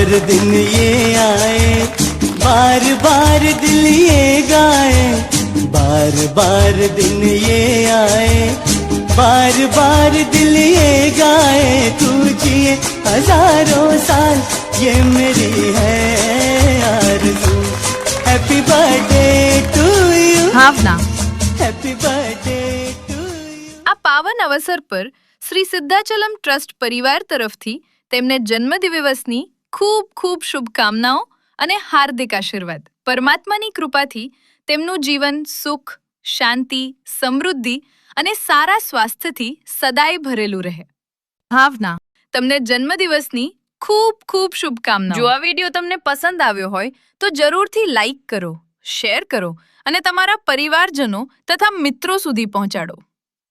बार दिन ये आए, बार बार दिल ये गाए, बार बार दिन ये आए, बार बार दिल ये गाए, तू जिए हजारों साल ये मेरी है आरज़ू। Happy birthday to you, Bhavna happy birthday to you. આ પાવન અવસર પર શ્રી સિદ્ધાચલમ ટ્રસ્ટ પરિવાર તરફથી તેમને જન્મદિવસની ખૂબ ખૂબ શુભકામનાઓ અને હાર્દિક આશીર્વાદ। પરમાત્માની કૃપાથી તેમનું જીવન સુખ, શાંતિ, સમૃદ્ધિ અને સારા સ્વાસ્થ્યથી સદાય ભરેલું રહે। ભાવના તમને જન્મદિવસની ખૂબ ખૂબ શુભકામનાઓ। જો આ વિડીયો તમને પસંદ આવ્યો હોય તો જરૂરથી લાઈક કરો, શેર કરો અને તમારા પરિવારજનો તથા મિત્રો સુધી પહોંચાડો।